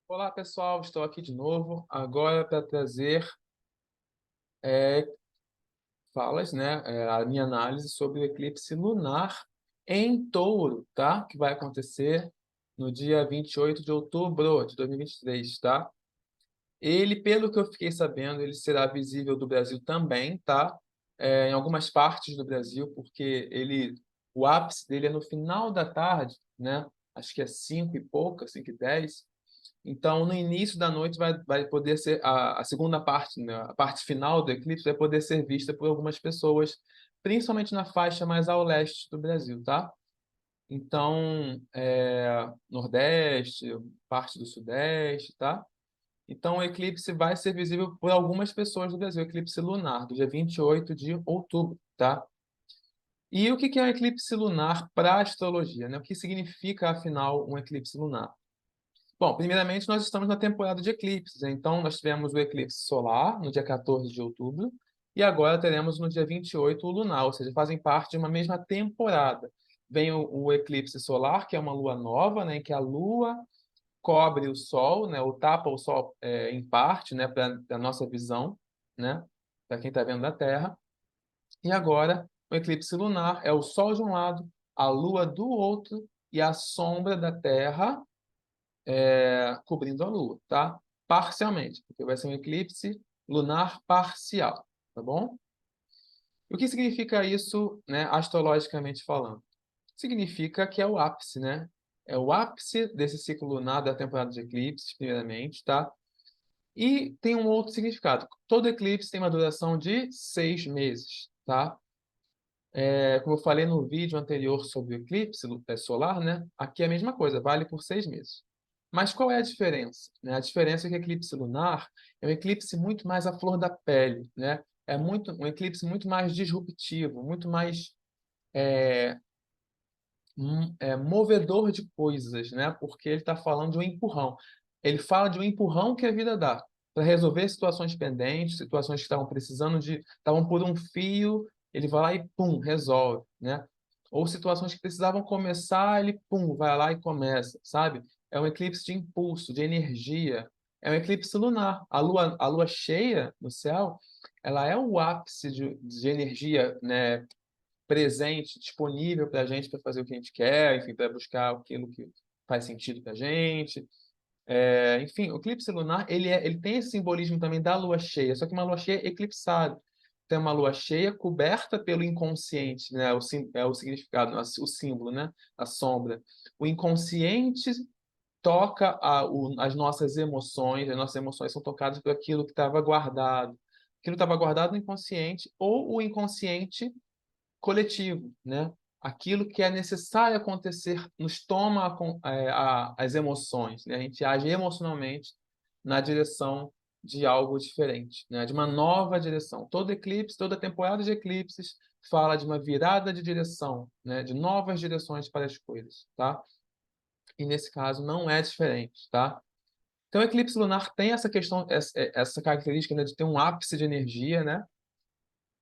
Olá, pessoal, estou aqui de novo, agora para trazer é, falas, né, a minha análise sobre o eclipse lunar em Touro, tá? Que vai acontecer no dia 28 de outubro de 2023, tá? Ele, pelo que eu fiquei sabendo, ele será visível do Brasil também, tá? Em algumas partes do Brasil, porque o ápice dele é no final da tarde, né? Acho que é 5 e pouca, 5 e 10. Então, no início da noite vai poder ser a segunda parte, né? A parte final do eclipse vai poder ser vista por algumas pessoas, principalmente na faixa mais ao leste do Brasil, tá? Então, Nordeste, parte do Sudeste, tá? Então, o eclipse vai ser visível por algumas pessoas do Brasil, eclipse lunar, do dia 28 de outubro, tá? E o que é um eclipse lunar para a astrologia, né? O que significa, afinal, um eclipse lunar? Bom, primeiramente, nós estamos na temporada de eclipses, né? Então, nós tivemos o eclipse solar no dia 14 de outubro e agora teremos no dia 28 o lunar, ou seja, fazem parte de uma mesma temporada. Vem o eclipse solar, que é uma lua nova, né, em que a lua cobre o sol, né, ou tapa o sol em parte, né, para a nossa visão, né, para quem está vendo da Terra. E agora, o eclipse lunar é o sol de um lado, a lua do outro e a sombra da Terra cobrindo a Lua, tá? Parcialmente, porque vai ser um eclipse lunar parcial, tá bom? O que significa isso, né, astrologicamente falando? Significa que é o ápice, né? É o ápice desse ciclo lunar da temporada de eclipses, primeiramente, tá? E tem um outro significado. Todo eclipse tem uma duração de 6 meses, tá? Como eu falei no vídeo anterior sobre o eclipse solar, né? Aqui é a mesma coisa, vale por 6 meses. Mas qual é a diferença, né? A diferença é que o eclipse lunar é um eclipse muito mais à flor da pele, né? É um eclipse muito mais disruptivo, muito mais movedor de coisas, né? Porque ele está falando de um empurrão. Ele fala de um empurrão que a vida dá para resolver situações pendentes, situações que estavam precisando estavam por um fio, ele vai lá e pum, resolve, né? Ou situações que precisavam começar, ele pum, vai lá e começa, sabe? É um eclipse de impulso, de energia. É um eclipse lunar. A lua cheia no céu, ela é o ápice de energia, né? Presente, disponível para a gente para fazer o que a gente quer, enfim, para buscar aquilo que faz sentido para a gente. Enfim, o eclipse lunar ele tem esse simbolismo também da lua cheia, só que uma lua cheia eclipsada. Tem uma lua cheia coberta pelo inconsciente, né? É o significado, o símbolo, né? A sombra. O inconsciente toca as nossas emoções são tocadas por aquilo que estava guardado. Aquilo estava guardado no inconsciente, ou o inconsciente coletivo, né? Aquilo que é necessário acontecer nos toma as emoções, né? A gente age emocionalmente na direção de algo diferente, né? De uma nova direção. Todo eclipse, toda temporada de eclipses fala de uma virada de direção, né? De novas direções para as coisas, tá? E nesse caso não é diferente, tá? Então, o eclipse lunar tem essa questão, essa característica, né, de ter um ápice de energia, né?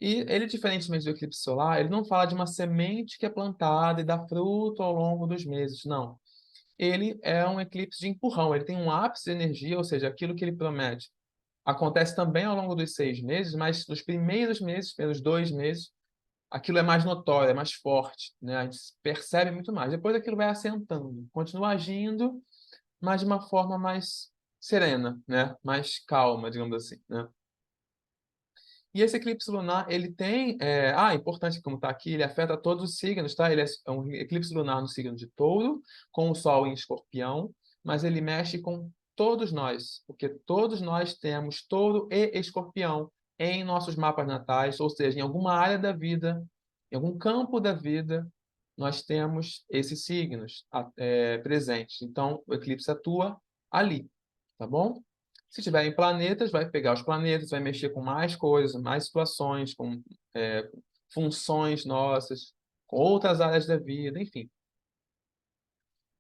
E ele, diferentemente do eclipse solar, ele não fala de uma semente que é plantada e dá fruto ao longo dos meses, não. Ele é um eclipse de empurrão, ele tem um ápice de energia, ou seja, aquilo que ele promete acontece também ao longo dos 6 meses, mas nos primeiros meses, pelos 2 meses, aquilo é mais notório, é mais forte, né? A gente percebe muito mais. Depois aquilo vai assentando, continua agindo, mas de uma forma mais serena, né? Mais calma, digamos assim, né? E esse eclipse lunar, ele tem. Importante como está aqui, ele afeta todos os signos, tá? Ele é um eclipse lunar no signo de Touro, com o Sol em Escorpião, mas ele mexe com todos nós, porque todos nós temos Touro e Escorpião em nossos mapas natais, ou seja, em alguma área da vida, em algum campo da vida, nós temos esses signos presentes. Então, o eclipse atua ali, tá bom? Se tiverem planetas, vai pegar os planetas, vai mexer com mais coisas, mais situações, com funções nossas, com outras áreas da vida, enfim.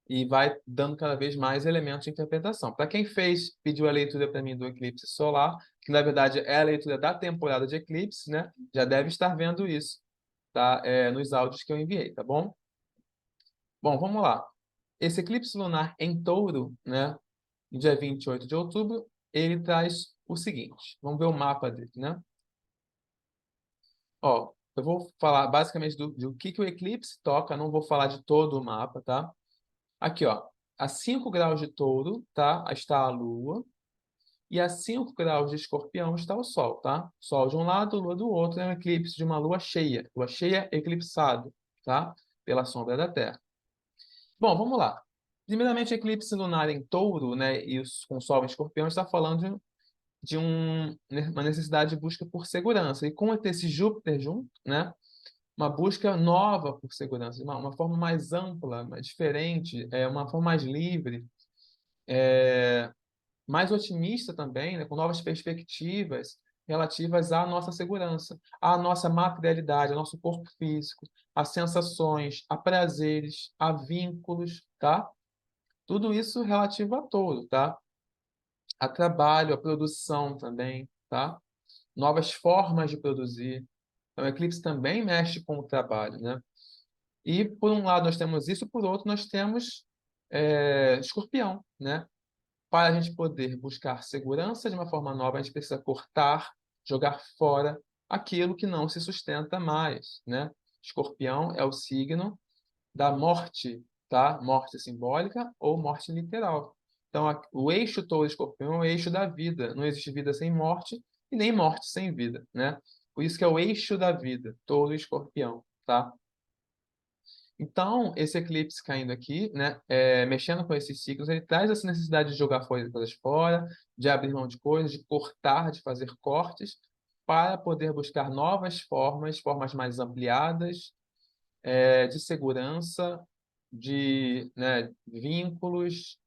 E vai dando cada vez mais elementos de interpretação. Para quem pediu a leitura para mim do eclipse solar, que na verdade é a leitura da temporada de eclipse, né? Já deve estar vendo isso, tá? Nos áudios que eu enviei, tá bom? Bom, vamos lá. Esse eclipse lunar em Touro, né? no dia 28 de outubro, ele traz o seguinte. Vamos ver o mapa dele, né? Ó, eu vou falar basicamente do que o eclipse toca, não vou falar de todo o mapa, tá? Aqui, ó, a 5 graus de Touro, tá? Está a Lua. E a 5 graus de Escorpião está o Sol, tá? Sol de um lado, Lua do outro, é um eclipse de uma Lua cheia. Lua cheia eclipsado, tá? Pela sombra da Terra. Bom, vamos lá. Primeiramente, eclipse lunar em Touro, né? E com Sol em Escorpião, está falando uma necessidade de busca por segurança. E com esse Júpiter junto, né? Uma busca nova por segurança, uma forma mais ampla, mais diferente, uma forma mais livre, mais otimista também, né, com novas perspectivas relativas à nossa segurança, à nossa materialidade, ao nosso corpo físico, a sensações, a prazeres, a vínculos, tá? Tudo isso relativo a todo, tá? A trabalho, a produção também, tá? Novas formas de produzir. Então, o eclipse também mexe com o trabalho, né? E, por um lado, nós temos isso, por outro, nós temos escorpião, né? Para a gente poder buscar segurança de uma forma nova, a gente precisa cortar, jogar fora aquilo que não se sustenta mais, né? Escorpião é o signo da morte, tá? Morte simbólica ou morte literal. Então, o eixo touro-escorpião é o eixo da vida. Não existe vida sem morte e nem morte sem vida, né? Por isso que é o eixo da vida, touro-escorpião, tá? Então, esse eclipse caindo aqui, né, mexendo com esses ciclos, ele traz essa necessidade de jogar coisas fora, de abrir mão de coisas, de cortar, de fazer cortes, para poder buscar novas formas, formas mais ampliadas, de segurança, de, né, vínculos,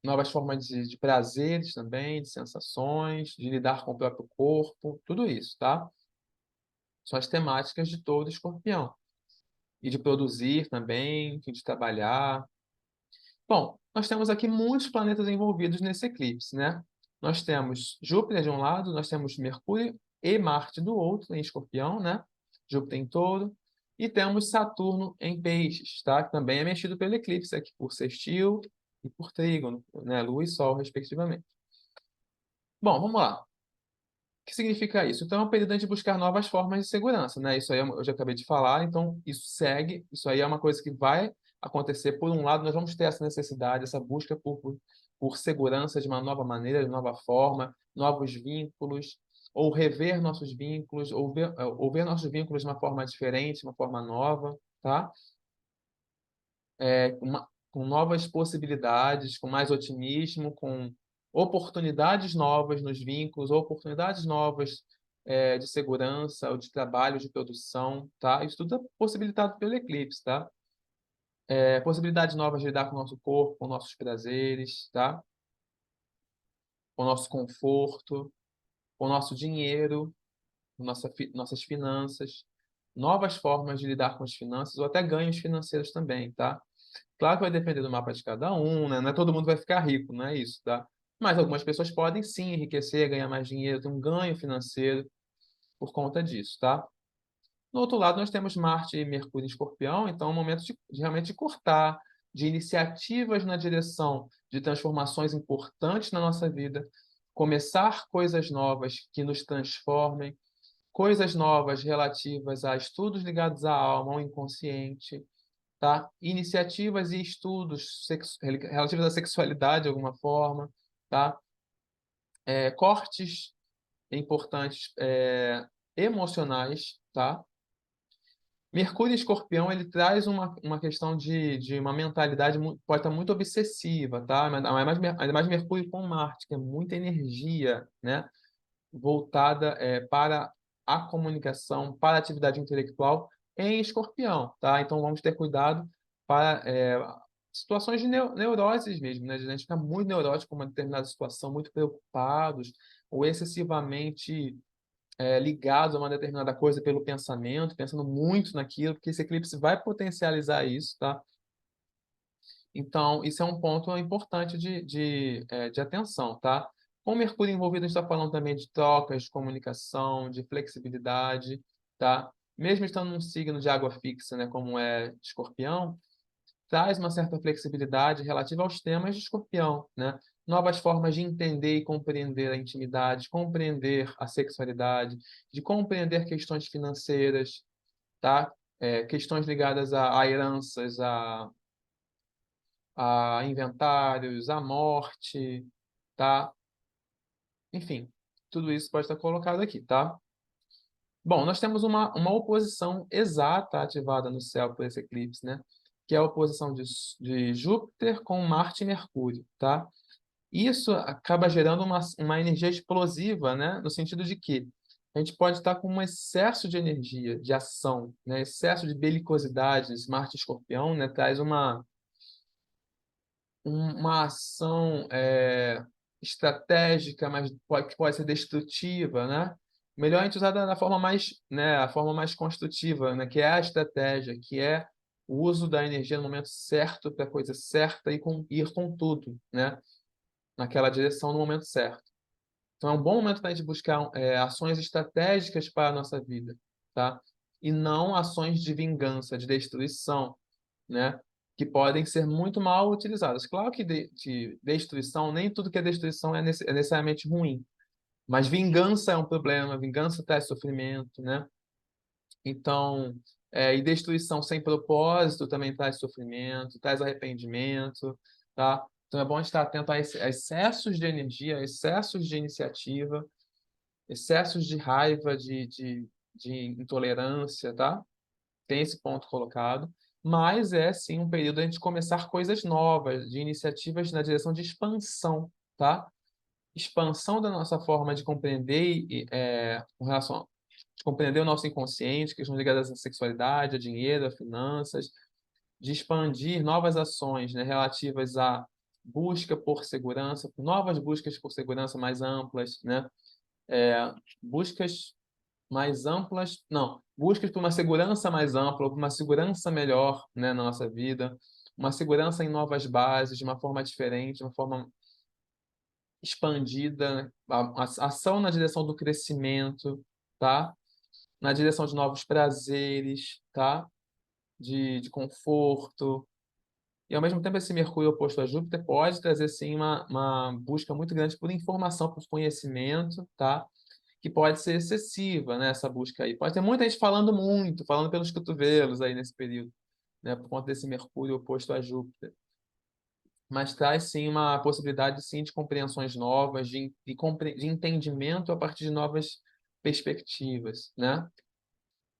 novas formas de prazeres também, de sensações, de lidar com o próprio corpo, tudo isso, tá? São as temáticas de todo escorpião. E de produzir também, enfim, de trabalhar. Bom, nós temos aqui muitos planetas envolvidos nesse eclipse, né? Nós temos Júpiter de um lado, nós temos Mercúrio e Marte do outro, em Escorpião, né? Júpiter em Touro. E temos Saturno em Peixes, tá? Que também é mexido pelo eclipse aqui por sextil e por trígono, né? Lua e Sol, respectivamente. Bom, vamos lá. O que significa isso? Então, é um período de buscar novas formas de segurança, né? Isso aí eu já acabei de falar, então isso segue, isso aí é uma coisa que vai acontecer. Por um lado, nós vamos ter essa necessidade, essa busca por segurança de uma nova maneira, de nova forma, novos vínculos, ou rever nossos vínculos, ou ver nossos vínculos de uma forma diferente, uma forma nova, tá? Com novas possibilidades, com mais otimismo, com oportunidades novas nos vínculos, oportunidades novas de segurança, ou de trabalho, de produção, tá? Isso tudo é possibilitado pelo eclipse, tá? Possibilidades novas de lidar com o nosso corpo, com nossos prazeres, tá? Com o nosso conforto, com o nosso dinheiro, com nossas finanças, novas formas de lidar com as finanças, ou até ganhos financeiros também, tá? Claro que vai depender do mapa de cada um, né? Não é todo mundo vai ficar rico, não é isso, tá? Mas algumas pessoas podem sim enriquecer, ganhar mais dinheiro, ter um ganho financeiro por conta disso, tá? No outro lado, nós temos Marte e Mercúrio em Escorpião, então é um momento realmente de cortar, de iniciativas na direção de transformações importantes na nossa vida, começar coisas novas que nos transformem, coisas novas relativas a estudos ligados à alma, ao inconsciente, tá? Iniciativas e estudos relativos à sexualidade de alguma forma, tá? Cortes importantes emocionais, tá? Mercúrio em Escorpião ele traz uma questão de uma mentalidade pode estar muito obsessiva, tá? Ainda mais Mercúrio com Marte, que é muita energia, né? Voltada para a comunicação, para a atividade intelectual em Escorpião, tá? Então vamos ter cuidado para situações de neuroses mesmo, né? De a gente ficar muito neurótico com uma determinada situação, muito preocupados ou excessivamente ligados a uma determinada coisa pelo pensamento, pensando muito naquilo, porque esse eclipse vai potencializar isso, tá? Então, isso é um ponto importante de atenção, tá? Com o Mercúrio envolvido, a gente está falando também de trocas, de comunicação, de flexibilidade, tá? Mesmo estando num signo de água fixa, né, como é Escorpião, traz uma certa flexibilidade relativa aos temas de Escorpião, né? Novas formas de entender e compreender a intimidade, compreender a sexualidade, de compreender questões financeiras, tá? Questões ligadas a heranças, a inventários, a morte, tá? Enfim, tudo isso pode estar colocado aqui, tá? Bom, nós temos uma oposição exata ativada no céu por esse eclipse, né? Que é a oposição de Júpiter com Marte e Mercúrio, tá? Isso acaba gerando uma energia explosiva, né? No sentido de que a gente pode estar com um excesso de energia, de ação, né? Excesso de belicosidade. Esse Marte Escorpião, né? Traz uma ação estratégica, mas que pode ser destrutiva, né? Melhor a gente usar da forma mais, né, a forma mais construtiva, né, que é a estratégia, que é o uso da energia no momento certo para a coisa certa e ir com tudo, né, naquela direção no momento certo. Então é um bom momento para a gente buscar ações estratégicas para a nossa vida, tá? E não ações de vingança, de destruição, né? Que podem ser muito mal utilizadas. Claro que de destruição, nem tudo que é destruição é necessariamente ruim, mas vingança é um problema, vingança traz sofrimento, né? Então, e destruição sem propósito também traz sofrimento, traz arrependimento, tá? Então é bom estar atento a excessos de energia, excessos de iniciativa, excessos de raiva, de intolerância, tá? Tem esse ponto colocado, mas é sim um período de a gente começar coisas novas, de iniciativas na direção de expansão, tá? Expansão da nossa forma de compreender com relação de compreender o nosso inconsciente, questões ligadas à sexualidade, a dinheiro, a finanças, de expandir novas ações, né, relativas à busca por segurança, novas buscas por segurança mais amplas, né? Buscas mais amplas, não, buscas por uma segurança mais ampla, por uma segurança melhor, né, na nossa vida, uma segurança em novas bases, de uma forma diferente, de uma forma expandida, né? A ação na direção do crescimento, tá? Na direção de novos prazeres, tá? De conforto. E, ao mesmo tempo, esse Mercúrio oposto a Júpiter pode trazer, sim, uma busca muito grande por informação, por conhecimento, tá? Que pode ser excessiva, né, essa busca aí. Pode ter muita gente falando muito, falando pelos cotovelos aí nesse período, né, por conta desse Mercúrio oposto a Júpiter. Mas traz, sim, uma possibilidade, sim, de compreensões novas, de entendimento a partir de novas perspectivas, né?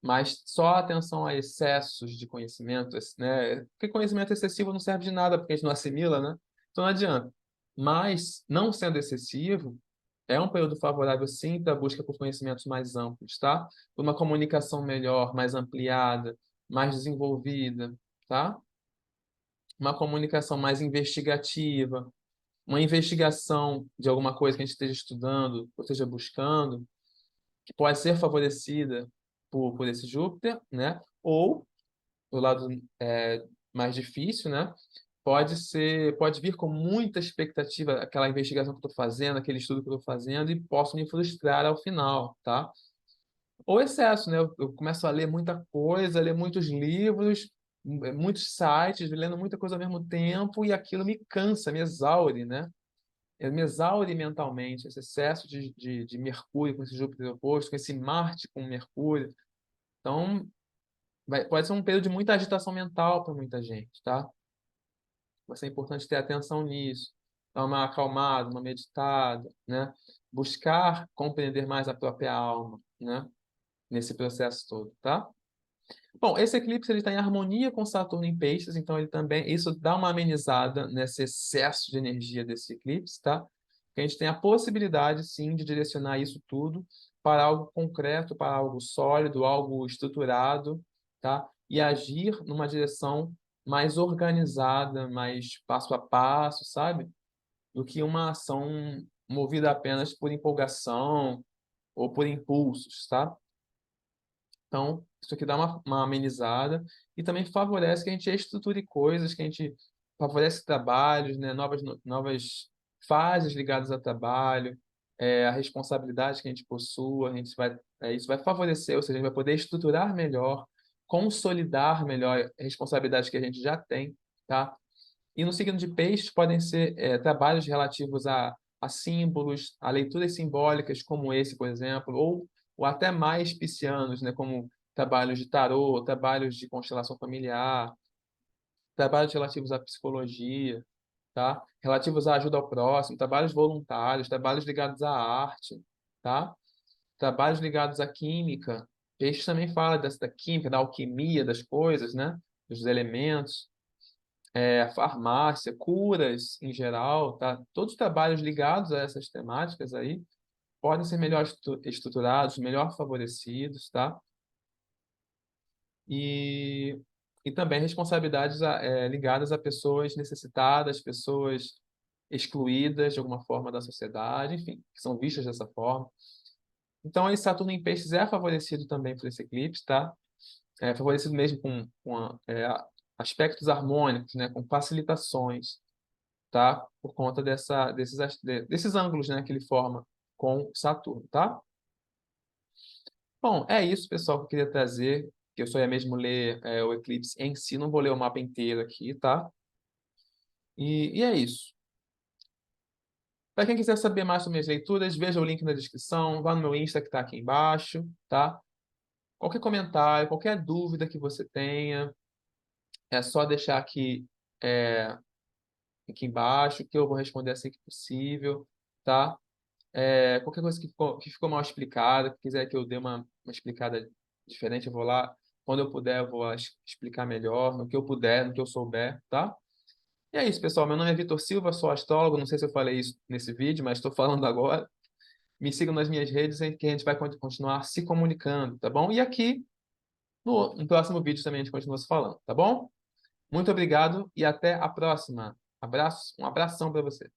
Mas só atenção a excessos de conhecimento, né? Porque conhecimento excessivo não serve de nada, porque a gente não assimila, né? Então não adianta. Mas, não sendo excessivo, é um período favorável, sim, para a busca por conhecimentos mais amplos, tá? Por uma comunicação melhor, mais ampliada, mais desenvolvida, tá? Uma comunicação mais investigativa, uma investigação de alguma coisa que a gente esteja estudando, ou esteja buscando, que pode ser favorecida por esse Júpiter, né? Ou, do lado mais difícil, né? Pode vir com muita expectativa aquela investigação que eu estou fazendo, aquele estudo que eu estou fazendo, e posso me frustrar ao final, tá? Ou excesso, né? Eu começo a ler muita coisa, ler muitos livros, muitos sites, lendo muita coisa ao mesmo tempo, e aquilo me cansa, me exaure, né? Me exaure mentalmente, esse excesso de Mercúrio com esse Júpiter oposto, com esse Marte com Mercúrio. Então, pode ser um período de muita agitação mental para muita gente, tá? Vai ser importante ter atenção nisso, dar uma acalmada, uma meditada, né? Buscar compreender mais a própria alma, né? Nesse processo todo, tá? Bom, esse eclipse ele está em harmonia com Saturno em Peixes, então ele também isso dá uma amenizada nesse excesso de energia desse eclipse, tá? Que a gente tem a possibilidade, sim, de direcionar isso tudo para algo concreto, para algo sólido, algo estruturado, tá? E agir numa direção mais organizada, mais passo a passo, sabe? Do que uma ação movida apenas por empolgação ou por impulsos, tá? Então, isso aqui dá uma amenizada e também favorece que a gente estruture coisas, que a gente favorece trabalhos, né? Novas fases ligadas ao trabalho, a responsabilidade que a gente possua, isso vai favorecer, ou seja, a gente vai poder estruturar melhor, consolidar melhor a responsabilidade que a gente já tem, tá? E no signo de peixes podem ser trabalhos relativos a símbolos, a leituras simbólicas, como esse, por exemplo, ou até mais piscianos, né, como trabalhos de tarô, trabalhos de constelação familiar, trabalhos relativos à psicologia, tá? Relativos à ajuda ao próximo, trabalhos voluntários, trabalhos ligados à arte, tá? Trabalhos ligados à química. Peixes também fala da química, da alquimia das coisas, né? Dos elementos, farmácia, curas em geral, tá? Todos os trabalhos ligados a essas temáticas aí podem ser melhor estruturados, melhor favorecidos, tá? E, e também responsabilidades ligadas a pessoas necessitadas, pessoas excluídas de alguma forma da sociedade, enfim, que são vistas dessa forma. Então, esse Saturno em Peixes é favorecido também por esse eclipse, tá? É favorecido mesmo com aspectos harmônicos, né? Com facilitações, tá? Por conta desses ângulos, né? Que ele forma com Saturno, tá? Bom, é isso, pessoal, que eu queria trazer, que eu só ia mesmo ler o eclipse em si, não vou ler o mapa inteiro aqui, tá? E é isso. Para quem quiser saber mais sobre minhas leituras, veja o link na descrição, vá no meu Insta que está aqui embaixo, tá? Qualquer comentário, qualquer dúvida que você tenha, é só deixar é, aqui embaixo, que eu vou responder assim que possível, tá? Qualquer coisa que ficou mal explicada, que quiser que eu dê uma explicada diferente, eu vou lá. Quando eu puder, eu vou explicar melhor, no que eu puder, no que eu souber, tá? E é isso, pessoal. Meu nome é Vitor Silva, sou astrólogo. Não sei se eu falei isso nesse vídeo, mas estou falando agora. Me sigam nas minhas redes, em que a gente vai continuar se comunicando, tá bom? E aqui, no próximo vídeo também a gente continua se falando, tá bom? Muito obrigado e até a próxima. Um abração para você.